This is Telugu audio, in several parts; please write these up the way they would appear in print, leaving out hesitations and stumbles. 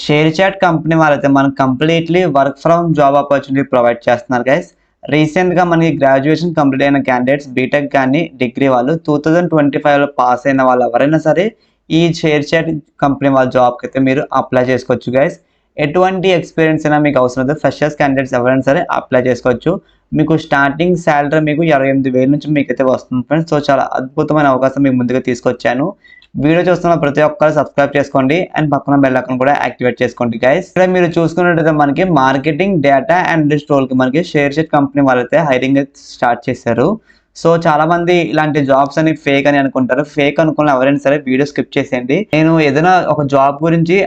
షేర్ చాట్ కంపెనీ వాళ్ళైతే మనకు completely work from job opportunity provide చేస్తున్నారు గైస్. రీసెంట్గా మనకి గ్రాడ్యుయేషన్ కంప్లీట్ అయిన క్యాండిడేట్స్ బీటెక్ కానీ డిగ్రీ వాళ్ళు 2025లో పాస్ అయిన వాళ్ళు ఎవరైనా సరే ఈ షేర్ చాట్ కంపెనీ వాళ్ళ జాబ్కి అయితే మీరు అప్లై చేసుకోవచ్చు గైస్. ఎటువంటి ఎక్స్పీరియన్స్ అయినా మీకు అవసరం లేదు. ఫ్రెషర్స్ క్యాండిడేట్స్ ఎవరైనా సరే అప్లై చేసుకోవచ్చు. మీకు స్టార్టింగ్ శాలరీ మీకు 28,000 నుంచి మీకైతే వస్తుంది ఫ్రెండ్స్. సో చాలా అద్భుతమైన అవకాశం మీకు ముందుగా తీసుకొచ్చాను. వీడియో చూస్తున్న ప్రతి ఒక్కరు సబ్స్క్రైబ్ చేసుకోండి అండ్ పక్కన బెల్ ఐకాన్ కూడా యాక్టివేట్ చేసుకోండి గైస్. ఇక్కడ మీరు చూసుకున్నట్లయితే మనకి మార్కెటింగ్ డేటా అనలిస్ట్ రోల్ కి మనకి షేర్ చాట్ కంపెనీ వాళ్ళైతే హైరింగ్ స్టార్ట్ చేశారు. సో చాలా మంది ఇలాంటి జాబ్స్ అని ఫేక్ అని అనుకుంటారు. ఫేక్ అనుకున్న ఎవరైనా సరే వీడియో స్కిప్ చేసేయండి. నేను ఏదైనా ఒక జాబ్ గురించి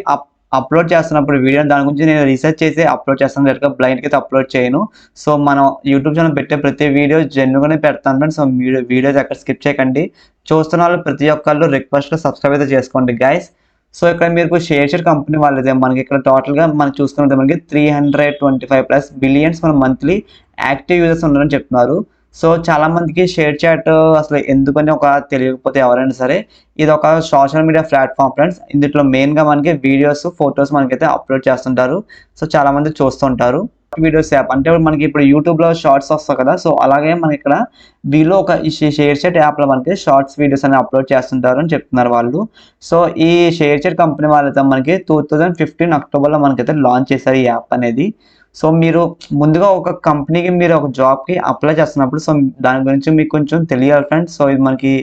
అప్లోడ్ చేస్తున్నప్పుడు వీడియో దాని గురించి నేను రీసెర్చ్ చేసి అప్లోడ్ చేస్తాను. డైరెక్ట్గా బ్లైండ్కి అయితే అప్లోడ్ చేయను. సో మనం యూట్యూబ్ ఛానల్ పెట్టే ప్రతి వీడియో జెన్యున్గానే పెడతాను ఫ్రెండ్స్. సో వీడియోస్ ఎక్కడ స్కిప్ చేయకండి. చూస్తున్న వాళ్ళు ప్రతి ఒక్కళ్ళు రిక్వెస్ట్ సబ్స్క్రైబ్ అయితే చేసుకోండి గైస్. సో ఇక్కడ మీరు షేర్ చాట్ కంపెనీ వాళ్ళైతే మనకి ఇక్కడ టోటల్గా మనం చూసుకున్నట్టు మనకి 325+ బిలియన్స్ మన మంత్లీ యాక్టివ్ యూజర్స్ ఉన్నారని చెప్తున్నారు. సో చాలా మందికి షేర్ చాట్ అసలు ఎందుకని ఒక తెలియకపోతే ఎవరైనా సరే ఇది ఒక సోషల్ మీడియా ప్లాట్ఫామ్ ఫ్రెండ్స్. ఇందులో మెయిన్గా మనకి వీడియోస్ ఫొటోస్ మనకైతే అప్లోడ్ చేస్తుంటారు. సో చాలా మంది చూస్తుంటారు వీడియోస్ యాప్ అంటే మనకి ఇప్పుడు యూట్యూబ్లో షార్ట్స్ వస్తాయి కదా. సో అలాగే మనకి ఇక్కడ వీళ్ళు ఒక షేర్ చాట్ యాప్లో మనకి షార్ట్స్ వీడియోస్ అని అప్లోడ్ చేస్తుంటారు అని చెప్తున్నారు వాళ్ళు. సో ఈ షేర్ చాట్ కంపెనీ వాళ్ళైతే మనకి 2015 అక్టోబర్లో మనకైతే లాంచ్ చేశారు ఈ యాప్ అనేది. సో మీరు ముందుగా ఒక కంపెనీకి మీరు ఒక జాబ్కి అప్లై చేస్తున్నప్పుడు సో దాని గురించి మీకు కొంచెం తెలియాలి ఫ్రెండ్స్. సో ఇది మనకి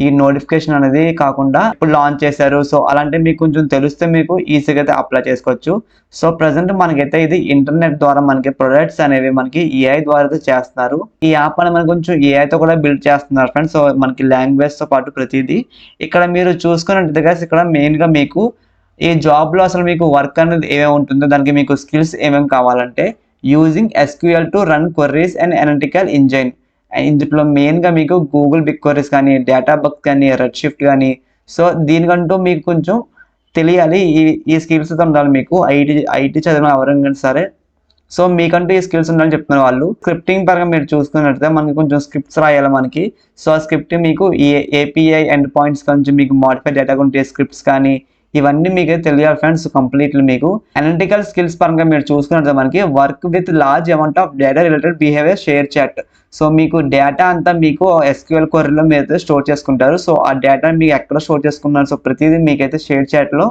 ఈ నోటిఫికేషన్ అనేది కాకుండా ఇప్పుడు లాంచ్ చేశారు. సో అలాంటి మీకు కొంచెం తెలిస్తే మీకు ఈజీగా అయితే అప్లై చేసుకోవచ్చు. సో ప్రజెంట్ మనకైతే ఇది ఇంటర్నెట్ ద్వారా మనకి ప్రొడక్ట్స్ అనేవి మనకి ఏఐ ద్వారా అయితే చేస్తున్నారు. ఈ యాప్ అనేది మనకి కొంచెం ఏఐతో కూడా బిల్డ్ చేస్తున్నారు ఫ్రెండ్స్. సో మనకి లాంగ్వేజ్తో పాటు ప్రతిదీ ఇక్కడ మీరు చూసుకున్నట్టు ఇక్కడ మెయిన్గా మీకు ఈ జాబ్లో అసలు మీకు వర్క్ అనేది ఏమేమి ఉంటుందో దానికి మీకు స్కిల్స్ ఏమేమి కావాలంటే using SQL to run queries and analytical engine. ఇందులో మెయిన్గా మీకు గూగుల్ బిగ్ క్వరీస్ కానీ డేటాబక్స్ కానీ రెడ్ షిఫ్ట్ కానీ సో దీనికంటూ మీకు కొంచెం తెలియాలి. ఈ స్కిల్స్ ఉండాలి మీకు. ఐటీ చదివిన ఎవరైనా సరే సో మీకంటూ ఈ స్కిల్స్ ఉండాలని చెప్తున్నారు వాళ్ళు. స్క్రిప్టింగ్ పరంగా మీరు చూసుకున్నట్లయితే మనకి కొంచెం స్క్రిప్ట్స్ రాయాలి మనకి. సో ఆ స్క్రిప్టింగ్ మీకు API ఎండ్ పాయింట్స్ కొంచెం మీకు మోడిఫై డేటా ఉంటే స్క్రిప్ట్స్ కానీ ఇవన్నీ మీకు తెలియాలి ఫ్రెండ్స్. కంప్లీట్లీ మీకు అనలిటికల్ స్కిల్స్ పరంగా మీరు చూసుకున్నట్లయితే మనకి work with large amount of data related behaviour ShareChat. So మీకు డేటా అంతా మీకు SQL క్వరీలో మీరు అయితే స్టోర్ చేసుకుంటారు. సో ఆ డేటా మీకు ఎక్కడ స్టోర్ చేసుకున్నారు సో ప్రతిదీ మీకైతే షేర్ చాట్లో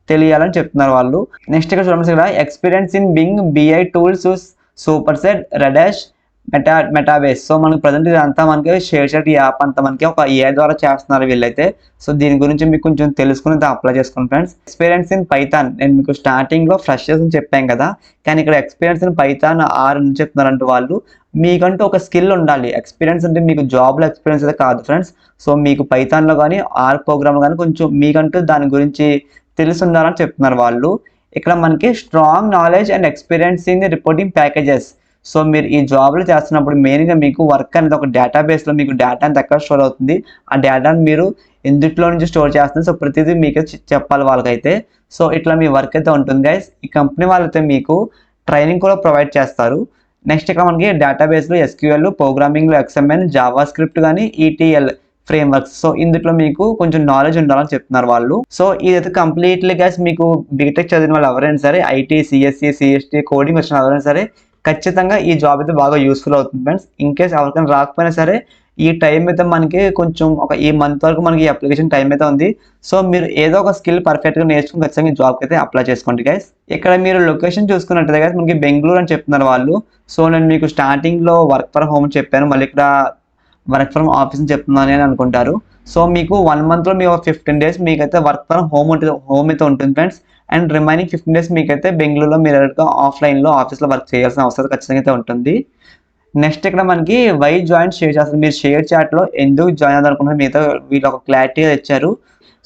తెలియాలని చెప్తున్నారు వాళ్ళు. నెక్స్ట్ ఇక్కడ చూడండి, ఇక్కడ experience in being BI tools Superset Redash Metabase. So మనకి ప్రజెంట్ ఇదంతా మనకి షేర్ చాట్ యాప్ అంతా మనకి ఒక AI ద్వారా చేస్తున్నారు వీళ్ళైతే. సో దీని గురించి మీకు కొంచెం తెలుసుకుని అప్లై చేసుకోండి ఫ్రెండ్స్. ఎక్స్పీరియన్స్ ఇన్ పైథాన్ నేను మీకు స్టార్టింగ్లో ఫ్రెషర్స్ అని చెప్పాను కదా, కానీ ఇక్కడ ఎక్స్పీరియన్స్ ఇన్ పైథాన్ ఆర్ అని చెప్తున్నారంటే వాళ్ళు మీకంటూ ఒక స్కిల్ ఉండాలి. ఎక్స్పీరియన్స్ అంటే మీకు జాబ్లో ఎక్స్పీరియన్స్ అయితే కాదు ఫ్రెండ్స్. సో మీకు పైథాన్లో కానీ ఆర్ ప్రోగ్రామ్లో కానీ కొంచెం మీకంటూ దాని గురించి తెలిసి ఉండాలని చెప్తున్నారు వాళ్ళు. ఇక్కడ మనకి strong knowledge and experience in reporting packages. So మీరు ఈ జాబ్లో చేస్తున్నప్పుడు మెయిన్గా మీకు వర్క్ అనేది ఒక డేటాబేస్లో మీకు డేటా అంతా ఎక్కడ స్టోర్ అవుతుంది, ఆ డేటాను మీరు ఎందుట్లో నుంచి స్టోర్ చేస్తుంది సో ప్రతిదీ మీకు చెప్పాలి వాళ్ళకైతే. సో ఇట్లా మీ వర్క్ అయితే ఉంటుంది గైస్. ఈ కంపెనీ వాళ్ళైతే మీకు ట్రైనింగ్ కూడా ప్రొవైడ్ చేస్తారు. నెక్స్ట్ ఇక్కడ మనకి డేటాబేస్లో SQL, ప్రోగ్రామింగ్లో XML, జావా స్క్రిప్ట్ కానీ ETL ఫ్రేమ్వర్క్స్. సో ఇందులో మీకు కొంచెం నాలెడ్జ్ ఉండాలని చెప్తున్నారు వాళ్ళు. సో ఇదైతే కంప్లీట్లీ గైస్ మీకు బీటెక్ చదివిన వాళ్ళు ఎవరైనా సరే IT, CSE, CST కోడింగ్ వచ్చిన ఎవరైనా సరే ఖచ్చితంగా ఈ జాబ్ అయితే బాగా యూస్ఫుల్ అవుతుంది ఫ్రెండ్స్. ఇన్ కేస్ ఎవరికైనా రాకపోయినా సరే ఈ టైం అయితే మనకి కొంచెం ఈ మంత్ వరకు మనకి అప్లికేషన్ టైం అయితే ఉంది. సో మీరు ఏదో ఒక స్కిల్ పర్ఫెక్ట్గా నేర్చుకుని ఖచ్చితంగా ఈ జాబ్కి అయితే అప్లై చేసుకోండి గైస్. ఇక్కడ మీరు లొకేషన్ చూసుకున్నట్లయితే గైస్ మనకి బెంగళూరు అని చెప్తున్నారు వాళ్ళు. సో నేను మీకు స్టార్టింగ్లో వర్క్ ఫ్రమ్ హోమ్ చెప్పాను, మళ్ళీ ఇక్కడ వర్క్ ఫ్రమ్ ఆఫీస్ అని చెప్తున్నాను అని అనుకుంటారు. సో మీకు 1 monthలో మీకు 15 days మీకైతే వర్క్ ఫ్రమ్ హోమ్ అయితే ఉంటుంది ఫ్రెండ్స్. అండ్ రిమైనింగ్ 15 days మీకైతే బెంగళూరులో మీరు ఆఫ్లైన్లో ఆఫీస్లో వర్క్ చేయాల్సిన అవసరం ఖచ్చితంగా అయితే ఉంటుంది. నెక్స్ట్ ఇక్కడ మనకి వై జాయిన్ షేర్ చేస్తారు. మీరు షేర్ చాట్లో ఎందుకు జాయిన్ అవ్వాలి అనుకుంటున్నారు మీతో వీళ్ళు ఒక క్లారిటీగా ఇచ్చారు.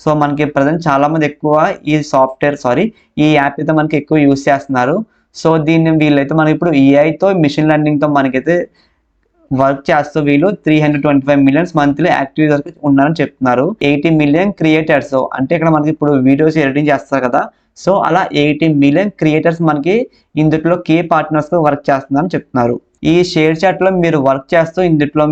సో మనకి ప్రజెంట్ చాలామంది ఎక్కువ ఈ యాప్ అయితే మనకి ఎక్కువ యూస్ చేస్తున్నారు. సో దీన్ని వీళ్ళైతే మనకి ఇప్పుడు EIతో మిషన్ లెర్నింగ్తో మనకైతే వర్క్ చేస్తూ వీళ్ళు 325 million మంత్లీ యాక్టివ్ యూజర్స్ ఉన్నారని చెప్తున్నారు. 80 million క్రియేటర్స్ అంటే ఇక్కడ మనకి ఇప్పుడు వీడియోస్ ఎడిటింగ్ చేస్తారు కదా, సో అలా 80 million క్రియేటర్స్ మనకి ఇందులో కీ పార్ట్నర్స్ వర్క్ చేస్తున్నారని చెప్తున్నారు. ఈ షేర్ చాట్ లో మీరు వర్క్ చేస్తూ ఇందులో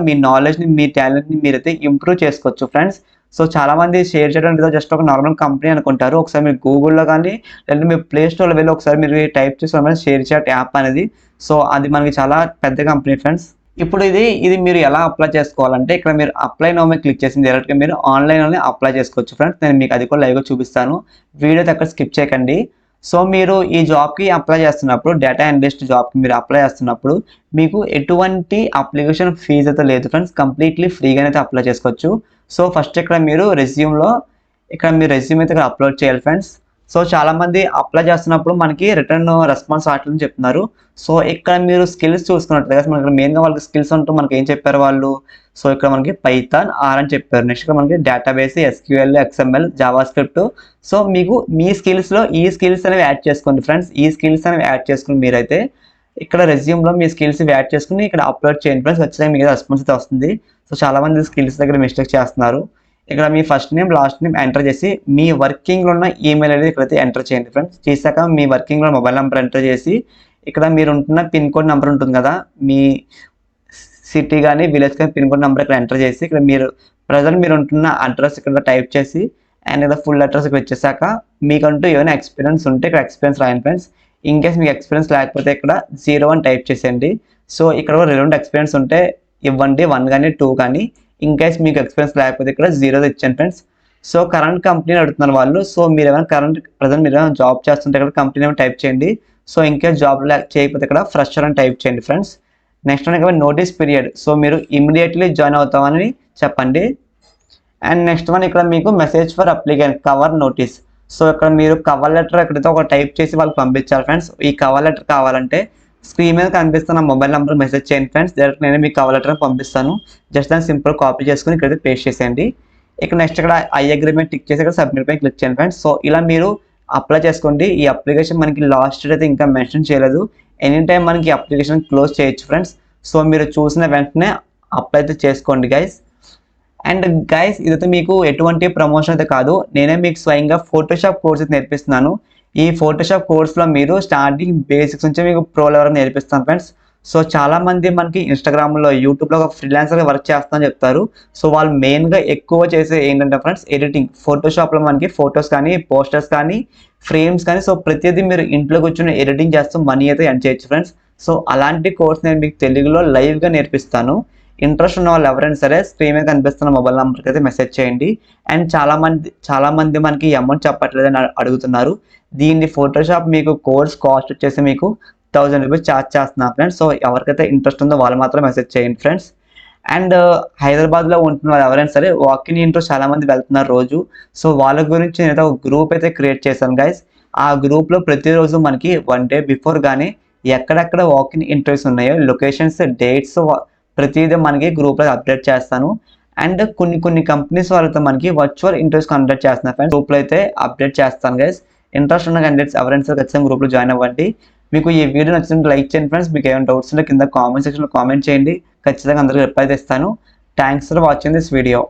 మీ నాలెడ్జ్ ని మీ టాలెంట్ ని మీరైతే ఇంప్రూవ్ చేసుకోవచ్చు ఫ్రెండ్స్. సో చాలామంది షేర్ చేయడం ఏదో జస్ట్ ఒక నార్మల్ కంపెనీ అనుకుంటారు. ఒకసారి మీరు గూగుల్‌లో కానీ లేదంటే మీరు ప్లే స్టోర్‌లో వెళ్ళి ఒకసారి మీరు టైప్ చేసి షేర్ చాట్ యాప్ అనేది. సో అది మనకి చాలా పెద్ద కంపెనీ ఫ్రెండ్స్. ఇప్పుడు ఇది మీరు ఎలా అప్లై చేసుకోవాలంటే ఇక్కడ మీరు అప్లై నౌ మీద క్లిక్ చేసి డైరెక్ట్‌గా మీరు ఆన్‌లైన్‌లోనే అప్లై చేసుకోవచ్చు ఫ్రెండ్స్. నేను మీకు అది కూడా లైవ్‌గా చూపిస్తాను. వీడియో అయితే ఎక్కడ స్కిప్ చేయకండి. సో మీరు ఈ జాబ్‌కి అప్లై చేస్తున్నప్పుడు డేటా అనలిస్ట్ జాబ్‌కి మీరు అప్లై చేస్తున్నప్పుడు మీకు ఎటువంటి అప్లికేషన్ ఫీజ్ అయితే లేదు ఫ్రెండ్స్. కంప్లీట్‌లీ ఫ్రీగానే అయితే అప్లై చేసుకోవచ్చు. సో ఫస్ట్ ఇక్కడ మీరు రెజ్యూమ్ అయితే ఇక్కడ అప్లోడ్ చేయాలి ఫ్రెండ్స్. సో చాలామంది అప్లై చేస్తున్నప్పుడు మనకి రిటర్న్ రెస్పాన్స్ రావట్లేదని చెప్తున్నారు. సో ఇక్కడ మీరు స్కిల్స్ చూసుకున్నట్లయితే మనకి మెయిన్‌గా వాళ్ళకి స్కిల్స్ అంటూ మనకి ఏం చెప్పారు వాళ్ళు. సో ఇక్కడ మనకి పైథాన్, ఆర్ అని చెప్పారు. నెక్స్ట్ ఇక్కడ మనకి database, SQL, XML, Java script. So మీకు మీ స్కిల్స్‌లో ఈ స్కిల్స్ అనేవి యాడ్ చేసుకోండి ఫ్రెండ్స్. ఈ స్కిల్స్ అనేవి యాడ్ చేసుకొని మీరైతే ఇక్కడ రెజ్యూమ్‌లో మీ స్కిల్స్ యాడ్ చేసుకొని ఇక్కడ అప్లోడ్ చేయండి ఫ్రెండ్స్. ఖచ్చితంగా మీకు రెస్పాన్స్ అయితే వస్తుంది. సో చాలామంది స్కిల్స్ దగ్గర మిస్టేక్ చేస్తున్నారు. ఇక్కడ మీ first name, last name enter చేసి మీ వర్కింగ్‌లో ఉన్న ఈమెయిల్ ఐడి ఇక్కడైతే ఎంటర్ చేయండి ఫ్రెండ్స్. చేశాక మీ వర్కింగ్‌లో మొబైల్ నంబర్ ఎంటర్ చేసి ఇక్కడ మీరు ఉంటున్న పిన్ కోడ్ నంబర్ ఉంటుంది కదా, మీ సిటీ కానీ విలేజ్ కానీ పిన్ కోడ్ నెంబర్ ఇక్కడ ఎంటర్ చేసి ఇక్కడ మీరు ప్రజెంట్ మీరు ఉంటున్న అడ్రస్ ఇక్కడ టైప్ చేసి అండ్ ఇక్కడ ఫుల్ అడ్రస్ ఇక్కడ వచ్చేసాక మీకంటూ ఏమైనా ఎక్స్పీరియన్స్ ఉంటే ఇక్కడ ఎక్స్పీరియన్స్ రాయండి ఫ్రెండ్స్. ఇన్ కేస్ మీకు ఎక్స్పీరియన్స్ లేకపోతే ఇక్కడ 0 అని టైప్ చేసేయండి. సో ఇక్కడ 2 ఎక్స్పీరియన్స్ ఉంటే ఇవ్వండి, 1 కానీ 2 కానీ. ఇన్ కేస్ మీకు ఎక్స్పీరియన్స్ లేకపోతే ఇక్కడ 0 ఇచ్చాను ఫ్రెండ్స్. సో కరెంట్ కంపెనీ అడుగుతున్నారు వాళ్ళు. సో మీరు ఏమైనా ప్రజెంట్ మీరు ఏమైనా జాబ్ చేస్తుంటే ఇక్కడ కంపెనీ ఏమైనా టైప్ చేయండి. సో ఇన్ కేస్ జాబ్ చేయకపోతే ఇక్కడ ఫ్రెషర్ అని టైప్ చేయండి friends. Next one notice period. So మీరు ఇమీడియట్లీ జాయిన్ అవుతామని చెప్పండి. అండ్ నెక్స్ట్ వన్ ఇక్కడ మీకు message for applicant cover notice. So ఇక్కడ మీరు కవర్ లెటర్ ఎక్కడైతే ఒక టైప్ చేసి వాళ్ళకి పంపించాలి ఫ్రెండ్స్. ఈ కవర్ లెటర్ కావాలంటే స్క్రీన్ మీద కనిపిస్తున్న మొబైల్ నెంబర్ మెసేజ్ చేయండి ఫ్రెండ్స్. డైరెక్ట్ నేను మీకు కవర్ లెటర్ పంపిస్తాను. జస్ట్ దాన్ని సింపుల్ కాపీ చేసుకుని ఇక్కడైతే పేస్ట్ చేసేయండి. ఇక్కడ నెక్స్ట్ ఇక్కడ ఐ అగ్రిమెంట్ టిక్ చేసి ఇక్కడ సబ్మిట్ పై క్లిక్ చేయండి ఫ్రెండ్స్. సో ఇలా మీరు అప్లై చేసుకోండి. ఈ అప్లికేషన్ మనకి లాస్ట్ డేట్ అయితే ఇంకా మెన్షన్ చేయలేదు. ఎనీ టైం మనకి అప్లికేషన్ క్లోజ్ చేయొచ్చు ఫ్రెండ్స్. సో మీరు చూసిన వెంటనే అప్లై అయితే చేసుకోండి గైస్. అండ్ గైస్ ఇదైతే మీకు ఎటువంటి ప్రమోషన్ అయితే కాదు, నేనే మీకు స్వయంగా ఫోటోషాప్ కోర్స్ అయితే నేర్పిస్తున్నాను. ఈ ఫోటోషాప్ కోర్స్లో మీరు స్టార్టింగ్ బేసిక్స్ నుంచి మీకు ప్రో లెవెల్ నేర్పిస్తాను ఫ్రెండ్స్. సో చాలామంది మనకి ఇన్స్టాగ్రామ్లో, యూట్యూబ్లో ఒక ఫ్రీలాన్సర్గా వర్క్ చేస్తామని చెప్తారు. సో వాళ్ళు మెయిన్గా ఎక్కువ చేసే ఏంటంటే ఫ్రెండ్స్ ఎడిటింగ్. ఫోటోషాప్లో మనకి ఫొటోస్ కానీ, పోస్టర్స్ కానీ, ఫ్రేమ్స్ కానీ, సో ప్రతిదీ మీరు ఇంట్లో కూర్చొని ఎడిటింగ్ చేస్తూ మనీ అయితే ఎర్న్ చేయొచ్చు ఫ్రెండ్స్. సో అలాంటి కోర్స్ నేను మీకు తెలుగులో లైవ్గా నేర్పిస్తాను. ఇంట్రెస్ట్ ఉన్న వాళ్ళు ఎవరైనా సరే స్క్రీన్ మీద కనిపిస్తున్న మొబైల్ నెంబర్కి అయితే మెసేజ్ చేయండి. అండ్ చాలామంది మనకి అమౌంట్ చెప్పట్లేదని అడుగుతున్నారు. దీన్ని ఫోటోషాప్ మీకు కోర్స్ కాస్ట్ వచ్చేసి మీకు 1000 రూపీస్ ఛార్జ్ చేస్తున్నాను ఫ్రెండ్స్. సో ఎవరికైతే ఇంట్రెస్ట్ ఉందో వాళ్ళు మాత్రం మెసేజ్ చేయండి ఫ్రెండ్స్. అండ్ హైదరాబాద్లో ఉంటున్న వాళ్ళు ఎవరైనా సరే వాకింగ్ ఇంటర్వ్యూ చాలామంది వెళ్తున్నారు రోజు. సో వాళ్ళ గురించి నేను ఒక గ్రూప్ అయితే క్రియేట్ చేశాను గైస్. ఆ గ్రూప్లో ప్రతిరోజు మనకి 1 డే బిఫోర్ కానీ ఎక్కడెక్కడ వాకింగ్ ఇంటర్వ్యూస్ ఉన్నాయో లొకేషన్స్, డేట్స్ ప్రతిదీ మనకి గ్రూప్లో అప్డేట్ చేస్తాను. అండ్ కొన్ని కంపెనీస్ వాళ్ళతో మనకి వర్చువల్ ఇంటర్వ్యూస్ కండక్ట్ చేస్తున్నారు ఫ్రెండ్స్. గ్రూప్లో అయితే అప్డేట్ చేస్తాను గైస్. ఇంట్రెస్ట్ ఉన్న క్యాండిడేట్స్ ఎవరైనా సరే ఖచ్చితంగా గ్రూప్లో జాయిన్ అవ్వండి. మీకు ఈ వీడియో నచ్చినట్టు లైక్ చేయండి ఫ్రెండ్స్. మీకు ఏమైనా డౌట్స్ ఉంటే కింద కామెంట్ సెక్షన్లో కామెంట్ చేయండి. ఖచ్చితంగా అందరికీ రిప్లై ఇస్తాను. Thanks for watching this video.